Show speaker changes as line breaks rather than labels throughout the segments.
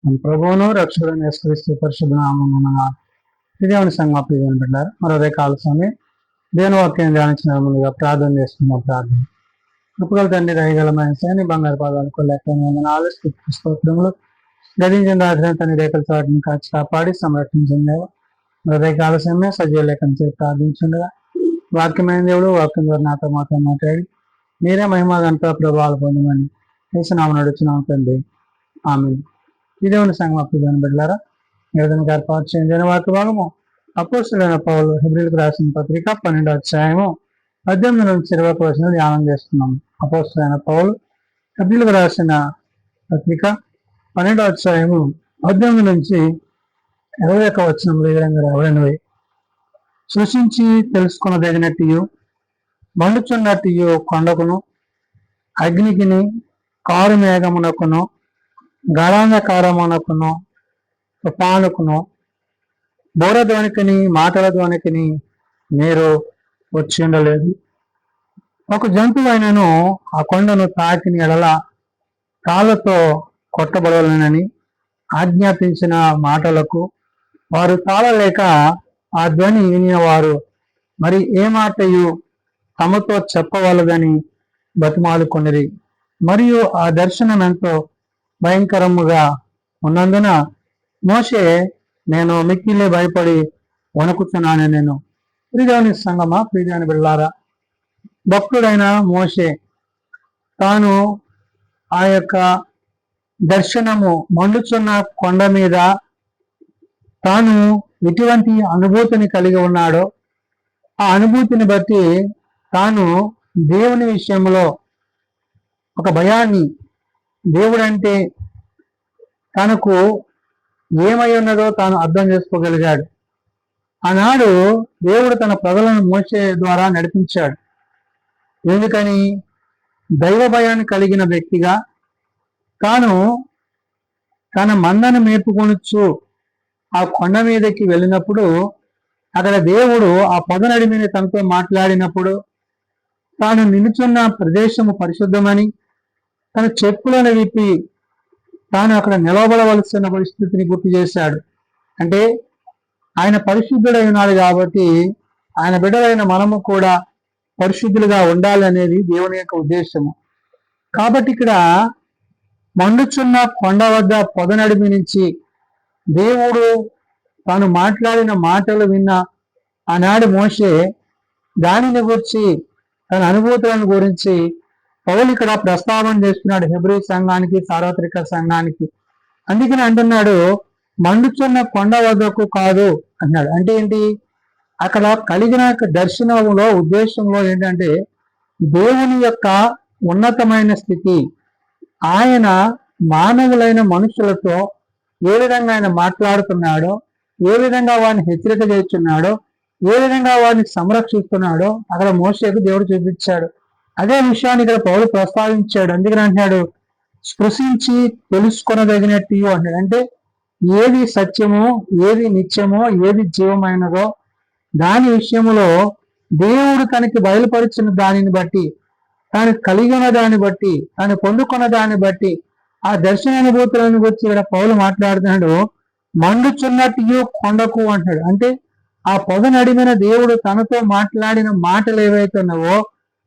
మన ప్రభువును రక్షకుడైన యేసుక్రీస్తు పరిశుద్ధ నామమున దేవుని సంగమా ప్రియమైన బిడ్డలారా, మరో కాల సమయం దేవుని వాక్యం ధ్యానించిన ముందుగా ప్రార్థన చేస్తున్నాం. ప్రార్థన కృపగల తండ్రి, దయగలమైన సేని బంగారు పాదాలకు లెక్కలు స్తోత్రములు గదించిన రాత్రి తన రేఖల చాటుని కాచి కాపాడి సంరక్షించింది. మరో కాల సమయం సజీవ లేఖను చేసి ప్రార్థించుండగా వాక్యమైన దేవుడు వాక్యం ద్వారా నాతో మాట్లాడి మీరే మహిమ గంట ప్రభావాలు పొందమని వేసినామని నడుచున్నాం తండ్రి. ఆమె ఈ దేవుని సంగమా ప్రియమైన బిడ్డలారా, నివేదన ఏర్పాటు చేయండి. వాక్య భాగము అపోస్తలుడైన పౌలు హెబ్రీయులకు రాసిన పత్రిక 12వ అధ్యాయము 18 నుంచి 21 వచనాలు ధ్యానం చేస్తున్నాం. అపోస్తలుడైన పౌలు హెబ్రీయులకు రాసిన పత్రిక 12వ అధ్యాయము 18 నుంచి 21 వచనములు ఈ విధంగా రాబడినవి. సృష్టించి తెలుసుకున్నదగినట్టు మండుచున్నట్టు కొండకును అగ్నికిని కారు మేఘమునకును గాఢాంధకారమునకును తుఫానుకును బోర ధ్వనికిని మాటల ధ్వనికిని మీరు వచ్చి ఉండలేదు. ఒక జంతువైనను ఆ కొండను తాకిని ఎడల కాళ్ళతో కొట్టబడవలనని ఆజ్ఞాపించిన మాటలకు వారు తాళలేక ఆ ధ్వని వినిన వారు మరి ఏ మాటయు తమతో చెప్పవలదని బతిమాలుకొనిరి. మరియు ఆ దర్శనం ఎంతో భయంకరముగా ఉన్నందున మోషే, నేను మిక్కిలే భయపడి వణుకుతున్నాను. నేను ప్రియదేవుని సంగమా, ప్రియదేవుని బిడ్డలారా, భక్తుడైన మోషే తాను ఆ యొక్క దర్శనము మండుచున్న కొండ మీద తాను ఎటువంటి అనుభూతిని కలిగి ఉన్నాడో ఆ అనుభూతిని బట్టి తాను దేవుని విషయంలో ఒక భయాన్ని, దేవుడంటే తనకు ఏమై ఉన్నదో తాను అర్థం చేసుకోగలిగాడు. ఆనాడు దేవుడు తన ప్రజలను మోసే ద్వారా నడిపించాడు. ఎందుకని? దైవ భయాన్ని కలిగిన వ్యక్తిగా తాను తన మందను మేపుకొనొచ్చు ఆ కొండ మీదకి వెళ్ళినప్పుడు అక్కడ దేవుడు ఆ పొదనడిమిని తనతో మాట్లాడినప్పుడు తాను నిలుచున్న ప్రదేశము పరిశుద్ధమని తన చెప్పులను విప్పి తాను అక్కడ నిలబడవలసిన పరిస్థితిని గుర్తు చేశాడు. అంటే ఆయన పరిశుద్ధుడై ఉన్నాడు కాబట్టి ఆయన బిడ్డలైన మనము కూడా పరిశుద్ధులుగా ఉండాలనేది దేవుని యొక్క ఉద్దేశము. కాబట్టి ఇక్కడ మండుచున్న కొండ వద్ద పొదనడిమి నుంచి దేవుడు తాను మాట్లాడిన మాటలు విన్న ఆనాడు మోషే దానిని గురించి తన అనుభూతులను గురించి పౌలు ఇక్కడ ప్రస్తావన చేస్తున్నాడు హెబ్రీ సంఘానికి, సార్వత్రిక సంఘానికి. అందుకని అంటున్నాడు మండుచున్న కొండ వద్దకు కాదు అన్నాడు. అంటే ఏంటి? అక్కడ కలిగిన దర్శనంలో ఉద్దేశంలో ఏంటంటే దేవుని యొక్క ఉన్నతమైన స్థితి, ఆయన మానవులైన మనుషులతో ఏ విధంగా ఆయన మాట్లాడుతున్నాడో, ఏ విధంగా వారిని హెచ్చరిక చేస్తున్నాడో, ఏ విధంగా వారిని సంరక్షిస్తున్నాడో అక్కడ మోషేకు దేవుడు చూపించాడు. అదే విషయాన్ని ఇక్కడ పౌలు ప్రస్తావించాడు. అందుకని అంటున్నాడు స్పృశించి తెలుసుకొనదగినట్టు అన్నాడు. అంటే ఏది సత్యమో, ఏది నిత్యమో, ఏది జీవమైనదో దాని విషయంలో దేవుడు తనకి బయలుపరిచిన దానిని బట్టి, తాను కలిగిన దాన్ని బట్టి, తాను పొందుకున్న దాన్ని బట్టి ఆ దర్శనానుభూతులను గురించి ఇక్కడ పౌలు మాట్లాడుతున్నాడు. మండుచున్నట్టు కొండకు అంటాడు. అంటే ఆ పొద నడిమిన దేవుడు తనతో మాట్లాడిన మాటలు ఏవైతే ఉన్నావో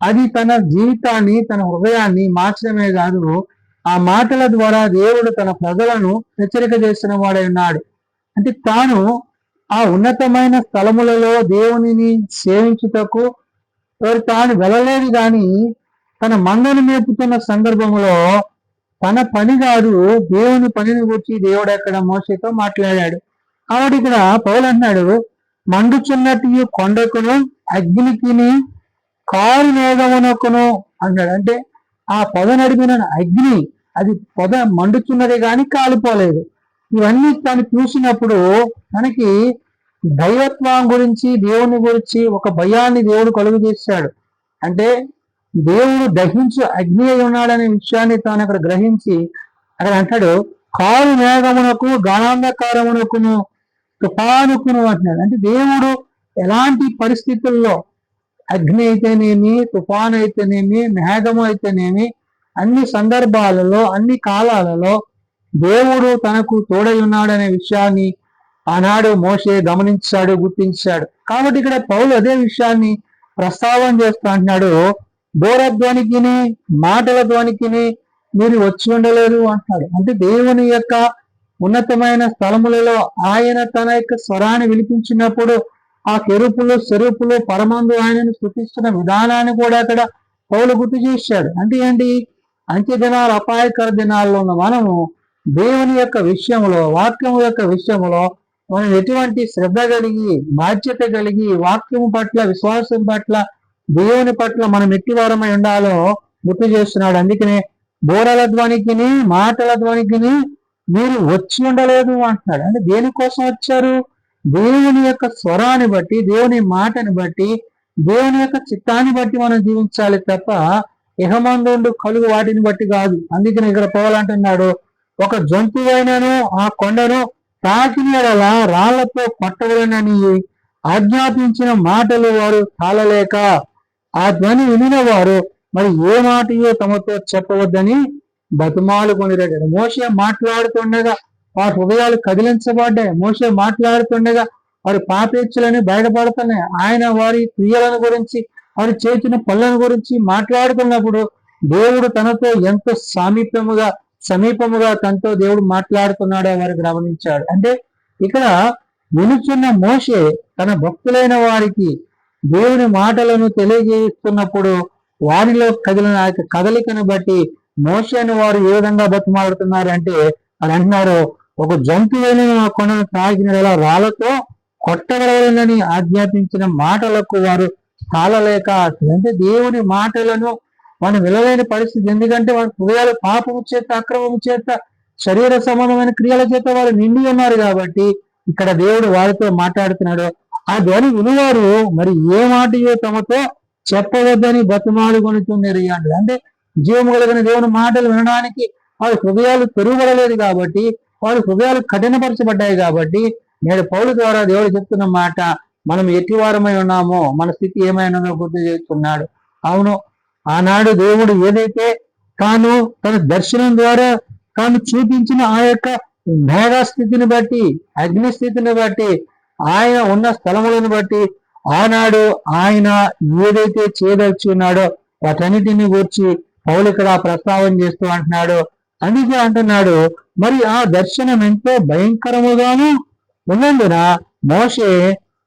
అది తన జీవితాన్ని, తన హృదయాన్ని మార్చడమే కాదు, ఆ మాటల ద్వారా దేవుడు తన ప్రజలను హెచ్చరిక చేసిన వాడై ఉన్నాడు. అంటే తాను ఆ ఉన్నతమైన స్థలములలో దేవునిని సేవించుటకు తాను వెళ్ళలేదు, కానీ తన మందను మేపుతున్న సందర్భంలో తన పని కాదు, దేవుని పనిని గురించి దేవుడు అక్కడ మోషేతో మాట్లాడాడు. కాబట్టి ఇక్కడ పౌలు అన్నాడు మండుచున్నట్టు కొండకును అగ్నికిని కారు మేఘమునకును అన్నాడు. అంటే ఆ పొద నడిపిన అగ్ని, అది పొద మండుచున్నదే కానీ కాలిపోలేదు. ఇవన్నీ తను చూసినప్పుడు మనకి దైవత్వం గురించి, దేవుని గురించి ఒక భయాన్ని దేవుడు కలుగు చేశాడు. అంటే దేవుడు దహించు అగ్ని అయి ఉన్నాడనే విషయాన్ని తాను అక్కడ గ్రహించి అక్కడ అంటాడు కారు మేఘమునకు గాఢాంధకారమునకును తుఫానుకును అంటున్నాడు. అంటే దేవుడు ఎలాంటి పరిస్థితుల్లో, అగ్ని అయితేనేమి, తుఫాను అయితేనేమి, మేఘము అయితేనేమి, అన్ని సందర్భాలలో, అన్ని కాలాలలో దేవుడు తనకు తోడై ఉన్నాడనే విషయాన్ని ఆనాడు మోషే గమనించాడు, గుర్తించాడు. కాబట్టి ఇక్కడ పౌలు అదే విషయాన్ని ప్రస్తావన చేస్తూ అంటున్నాడు, దూరధ్వనికిని మాటల ధ్వనికిని మీరు వచ్చి ఉండలేదు అంటున్నాడు. అంటే దేవుని యొక్క ఉన్నతమైన స్థలములలో ఆయన తన యొక్క స్వరాన్ని వినిపించినప్పుడు ఆ కెరుపులు స్వరూపులు పరమందు ఆయనను స్తుతిస్తున్న విధానాన్ని కూడా అక్కడ పౌలు గుర్తు చేశాడు. అంటే ఏంటి, అంత్య దినాలు అపాయకర దినాల్లో ఉన్న మనము దేవుని యొక్క విషయంలో, వాక్యము యొక్క విషయంలో మనం ఎటువంటి శ్రద్ధ కలిగి, బాధ్యత కలిగి, వాక్యము పట్ల, విశ్వాసం పట్ల, దేవుని పట్ల మనం ఎట్టివారమై ఉండాలో గుర్తు చేస్తున్నాడు. అందుకనే బోరల ధ్వనికిని మాటల ధ్వనికిని మీరు వచ్చి ఉండలేదు అంటున్నాడు. అంటే దేనికోసం వచ్చారు? దేవుని యొక్క స్వరాన్ని బట్టి, దేవుని మాటని బట్టి, దేవుని యొక్క చిత్తాన్ని బట్టి మనం జీవించాలి తప్ప ఇహమందు కలుగు వాటిని బట్టి కాదు. అందుకని ఇక్కడ పౌలు అంటున్నాడు, ఒక జంతువైనను ఆ కొండను తాకిన రాళ్లతో కొట్టవలనని ఆజ్ఞాపించిన మాటలు వారు తాళలేక ఆ ధ్వని వినిన వారు మరి ఏ మాటయో తమతో చెప్పవద్దని బతుమాలు కొనిరాడు. మోషే మాట్లాడుతుండగా వారి హృదయాలు కదిలించబడ్డాయి. మోషే మాట్లాడుతుండగా వారి పాపేచ్ఛలని బయటపడుతున్నాయి. ఆయన వారి క్రియలను గురించి, వారి చేసిన పనులను గురించి మాట్లాడుతున్నప్పుడు దేవుడు తనతో ఎంతో సమీపముగా తనతో దేవుడు మాట్లాడుతున్నాడో వారు గమనించాడు. అంటే ఇక్కడ వినుచున్న మోషే తన భక్తులైన వారికి దేవుని మాటలను తెలియజేస్తున్నప్పుడు వారిలో కదిలిన కదలికను బట్టి మోషేను వారు ఏ విధంగా బతిమాడుతున్నారు అంటే, అని అంటున్నారు, ఒక జంతువైన కొండను తాకిన రాళ్లతో కొట్టగలనని ఆజ్ఞాపించిన మాటలకు వారు తాళలేక, అంటే దేవుని మాటలను మనం విలువైన పరిస్థితి. ఎందుకంటే వారి హృదయాలు పాపము చేత, అక్రమము చేత, శరీర సంబంధమైన క్రియల చేత వారు నిండి ఉన్నారు. కాబట్టి ఇక్కడ దేవుడు వారితో మాట్లాడుతున్నాడు. ఆ ధ్వని వినువారు మరి ఏ మాటయో తమతో చెప్పవద్దని బతుమాలు కొనుతున్నారు అంటారు. అంటే జీవము కలిగిన దేవుని మాటలు వినడానికి వారి హృదయాలు తెరువబడలేదు కాబట్టి, వారి హృదయాలు కఠినపరచబడ్డాయి కాబట్టి, నేడు పౌలు ద్వారా దేవుడు చెప్తున్న మాట, మనం ఎట్టివారమై ఉన్నామో, మన స్థితి ఏమైనా గుర్తు చేస్తున్నాడు. అవును, ఆనాడు దేవుడు ఏదైతే తాను తన దర్శనం ద్వారా తాను చూపించిన ఆ యొక్క మేఘ స్థితిని బట్టి, అగ్ని స్థితిని బట్టి, ఆయన ఉన్న స్థలములను బట్టి ఆనాడు ఆయన ఏదైతే చేయదలిచి ఉన్నాడో వాటన్నిటిని గురించి పౌలు ఇక్కడ ప్రస్తావన చేస్తూ అంటున్నాడు. అందుకే అంటున్నాడు, మరి ఆ దర్శనం ఎంతో భయంకరముగాను ఉన్నందున మోషే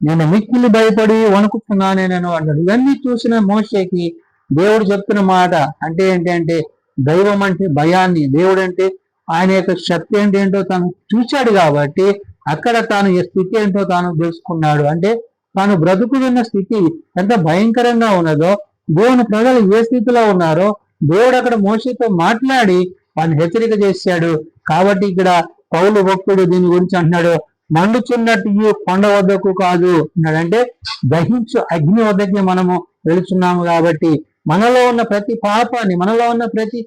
నేను మిక్కిలి భయపడి వణుకుతున్నానే నేను అన్నాడు. ఇవన్నీ చూసిన మోషేకి దేవుడు చెప్తున్న మాట అంటే ఏంటి అంటే, దైవం అంటే భయాన్ని, దేవుడు అంటే ఆయన యొక్క శక్తి అంటే ఏంటో తాను చూశాడు కాబట్టి అక్కడ తాను ఏ స్థితి ఏంటో తాను తెలుసుకున్నాడు. అంటే తాను బ్రతుకుతున్న స్థితి ఎంత భయంకరంగా ఉన్నదో, దేవుని ప్రజలు ఏ స్థితిలో ఉన్నారో దేవుడు అక్కడ మోషేతో మాట్లాడి వాడిని హెచ్చరిక చేశాడు. కాబట్టి ఇక్కడ పౌలు భక్తుడు దీని గురించి అంటున్నాడు, మండుచున్నట్టు కొండ వద్దకు కాదు అన్నాడు. అంటే దహించు అగ్ని వద్దకి మనము వెళుతున్నాము. కాబట్టి మనలో ఉన్న ప్రతి పాపాన్ని, మనలో ఉన్న ప్రతి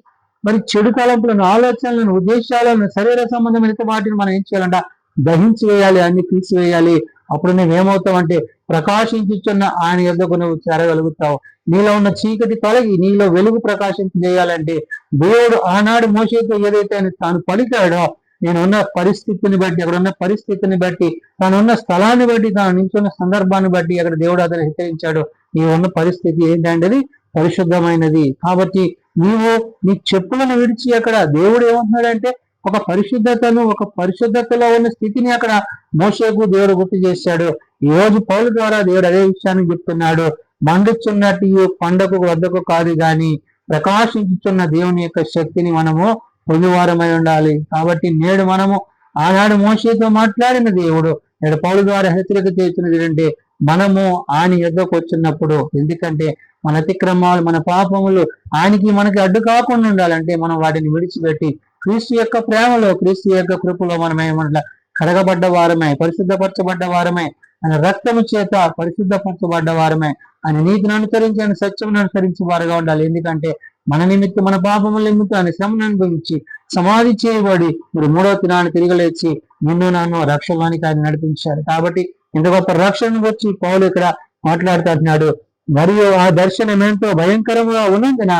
మరి చెడు తలంపులను, ఆలోచనలను, ఉద్దేశాలను, శరీర సంబంధమైన వాటిని మనం ఏం చేయాలంట, దహించి వేయాలి, అన్ని తీసివేయాలి. అప్పుడు నువ్వు ఏమవుతావంటే ప్రకాశించుచున్న ఆయన యొద్దకు నువ్వు చేరగలుగుతావు. నీలో ఉన్న చీకటి తొలగి నీలో వెలుగు ప్రకాశించేయాలంటే దేవుడు ఆనాడు మోషేతో ఏదైతే తాను పలికాడో, నేనున్న పరిస్థితిని బట్టి, అక్కడ ఉన్న పరిస్థితిని బట్టి, తానున్న స్థలాన్ని బట్టి, తాను నించున్న సందర్భాన్ని బట్టి అక్కడ దేవుడు అతను హెచ్చరించాడు, నీ ఉన్న పరిస్థితి ఏంటంటే పరిశుద్ధమైనది. కాబట్టి నీవు నీ చెప్పులను విడిచి అక్కడ దేవుడు ఏమంటున్నాడంటే ఒక పరిశుద్ధతను, ఒక పరిశుద్ధతలో ఉన్న స్థితిని అక్కడ మోషేకు దేవుడు గుర్తు చేశాడు. ఈ రోజు పౌలు ద్వారా దేవుడు అదే విషయాన్ని చెప్తున్నాడు, మండుచున్నట్టు కొండకు వద్దకు కాదు గాని ప్రకాశించుతున్న దేవుని యొక్క శక్తిని మనము పొందువారమై ఉండాలి. కాబట్టి నేడు మనము ఆనాడు మోషేతో మాట్లాడిన దేవుడు నేడు పౌలు ద్వారా హెచ్చరిక చేసినది ఏంటంటే, మనము ఆయన యొద్దకు వచ్చినప్పుడు, ఎందుకంటే మన అతిక్రమాలు, మన పాపములు ఆయనకి మనకి అడ్డు కాకుండా ఉండాలంటే మనం వాటిని విడిచిపెట్టి క్రీస్తు యొక్క ప్రేమలో, క్రీస్తు యొక్క కృపలో మనమేమన్నా కడగబడ్డ వారమే, పరిశుద్ధపరచబడ్డ వారమే, ఆయన రక్తము చేత పరిశుద్ధపరచబడ్డ వారమే, ఆయన నీతిని అనుసరించి, ఆయన సత్యమును అనుసరించి వారుగా ఉండాలి. ఎందుకంటే మన నిమిత్తం, మన పాపముల నిమిత్తం ఆయన శ్రమను అనుభవించి సమాధి చేయబడి మరి 3వ దినాన్ని తిరిగి లేచి నిన్ను నన్ను రక్షణలోనికి ఆయన నడిపించారు. కాబట్టి ఇంత గొప్ప రక్షణ వచ్చి పౌలు ఇక్కడ మాట్లాడుతున్నాడు. మరియు ఆ దర్శనం ఎంతో భయంకరంగా ఉన్నందున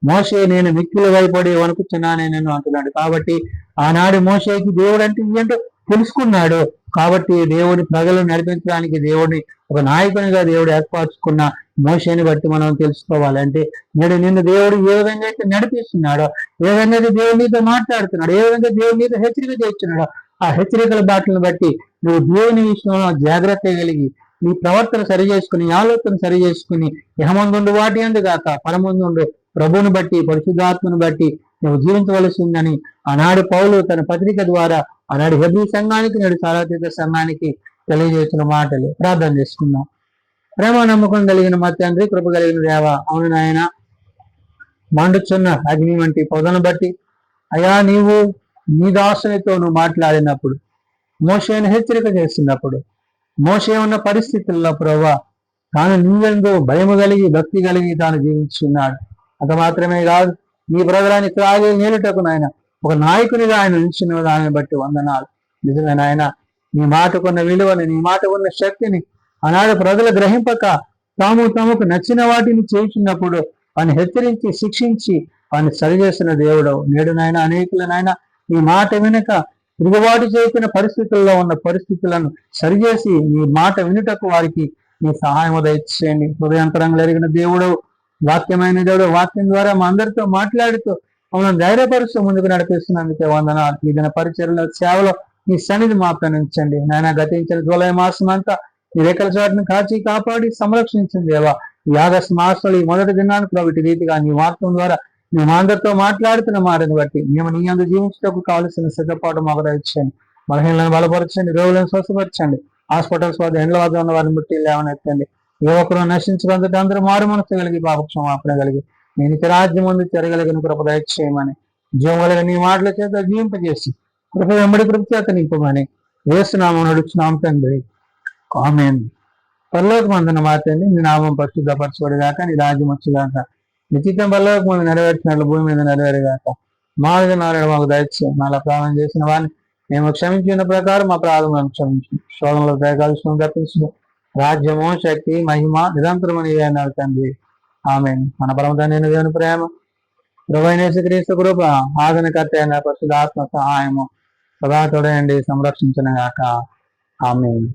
మోషే నేను మిక్కిలి భయపడి వణుకుతున్నానే నేను అంటున్నాడు. కాబట్టి ఆనాడు మోషేకి దేవుడు అంటే ఏంటో తెలుసుకున్నాడు. కాబట్టి దేవుడి ప్రజలను నడిపించడానికి దేవుడిని ఒక నాయకునిగా దేవుడు ఏర్పరచుకున్న మోషేని బట్టి మనం తెలుసుకోవాలి. అంటే నేడు నిన్ను దేవుడు ఏ విధంగా అయితే నడిపిస్తున్నాడో, ఏ విధంగా అయితే దేవుడి నీతో మాట్లాడుతున్నాడు, ఏ విధంగా దేవుడి నీతో హెచ్చరిక చేస్తున్నాడో, ఆ హెచ్చరికల బాటలను బట్టి నువ్వు దేవుని విషయంలో జాగ్రత్త కలిగి నీ ప్రవర్తన సరి చేసుకుని, ఆలోచన సరి చేసుకుని, యహమందుండు వాటి అందుగాక పరమందుండు ప్రభువుని బట్టి, పరిశుద్ధాత్మను బట్టి నువ్వు జీవించవలసిందని ఆనాడు పౌలు తన పత్రిక ద్వారా ఆనాడు హెబ్రీ సంఘానికి, నేడు సార్వత్రిక సంఘానికి తెలియజేసిన మాటలు. ప్రార్థన చేసుకుందాం. ప్రేమ నమ్మకం కలిగిన మా తండ్రి, కృప కలిగిన దేవ, అవును నాయన, మండుచున్న అగ్ని వంటి పొదను బట్టి అయా నీవు నీ దాసునితో నువ్వు మాట్లాడినప్పుడు, మోషేను హెచ్చరిక చేస్తున్నప్పుడు, మోషే ఉన్న పరిస్థితుల్లో ప్రభా తాను నీవెందో భయము కలిగి భక్తి కలిగి తాను జీవించున్నాడు. అంత మాత్రమే కాదు, నీ ప్రజలాన్ని త్రాగి నేలుటకు నాయన ఒక నాయకునిగా ఆయన నిలిచిన దానిని బట్టి వందనాలు. నిజమే నాయన, నీ మాటకున్న విలువని, నీ మాటకున్న శక్తిని ఆనాడు ప్రజలు గ్రహింపక తమకు నచ్చిన వాటిని చేసినప్పుడు వాడిని హెచ్చరించి శిక్షించి వాడిని సరిచేసిన దేవుడు. నేడు నాయన అనేకుల నాయన నీ మాట వినక తిరుగుబాటు చేసిన పరిస్థితుల్లో ఉన్న పరిస్థితులను సరిచేసి నీ మాట వినుటకు వారికి నీ సహాయం దయచేయండి. హృదయాంతరంగా ఎరిగిన దేవుడు, వాక్యమైన దేవుడు, వాక్యం ద్వారా మా అందరితో మాట్లాడుతూ మమ్మల్ని ధైర్యపరుస్తూ ముందుకు నడిపిస్తున్నందుకే వందనాలు. ఈ దిన పరిచర్ల సేవలో నీ సన్నిధి మాపనించండి నాయన. గతించిన జూలై మాసం అంతా నీ రెక్కల చాటును కాచి కాపాడి సంరక్షించింది దేవా. ఈ ఆగస్టు మాసంలో ఈ మొదటి దినానికి ప్రభుత్వ రీతిగా నీ వాక్యం ద్వారా మేము అందరితో మాట్లాడుతున్న మాటను బట్టి మేము నీ అందు జీవించటకు కావలసిన సిద్ధపాటు మాకు దయచేయండి. బలహీనలను బలపరచండి, రోగులను స్వస్థపరచండి. హాస్పిటల్స్ వద్ద ఎండ్ల వద్ద ఉన్న వారిని బట్టి లేవనెత్తండి. ఏ ఒక్కరు నశించుకుంటే అందరూ మారు మనసు కలిగి పాప క్షమాపణ కలిగి నేను రాజ్యం ముందు తిరగలిగిన కృప దయచేయమని, జీవం కలిగిన నీ మాటల చేత జీవింపజేసి కృప వెంబడి కృప చేత నింపమని వేస్తున్నాము నడుచున్నాం తండ్రి. ఆమేన్. పరలోకమందున మా తండ్రి, నీ నామం పరిశుద్ధపరచబడుగాక, నీ రాజ్యం వచ్చుగాక, నిశ్చితం పరలోకమందు నెరవేర్చినట్లు భూమి మీద నెరవేరుగాక. మాకు మాకు దయచేయం. అలా ప్రాణం చేసిన వారిని మేము క్షమించిన ప్రకారం మా ప్రారంభం క్షమించు. శోధనలో దయకాల్సిన తప్పించు. రాజ్యము, శక్తి, మహిమ నిరంతరం నీవే అన్నారు తండ్రి. ఆమేన్. మన పరమ తండ్రి దేవుని ప్రేమ, ప్రభువైన యేసుక్రీస్తు కృప, ఆదరణకర్త అయిన పరిశుద్ధాత్మ సహాయము సదా తోడయండి సంరక్షించును గాక. ఆమేన్.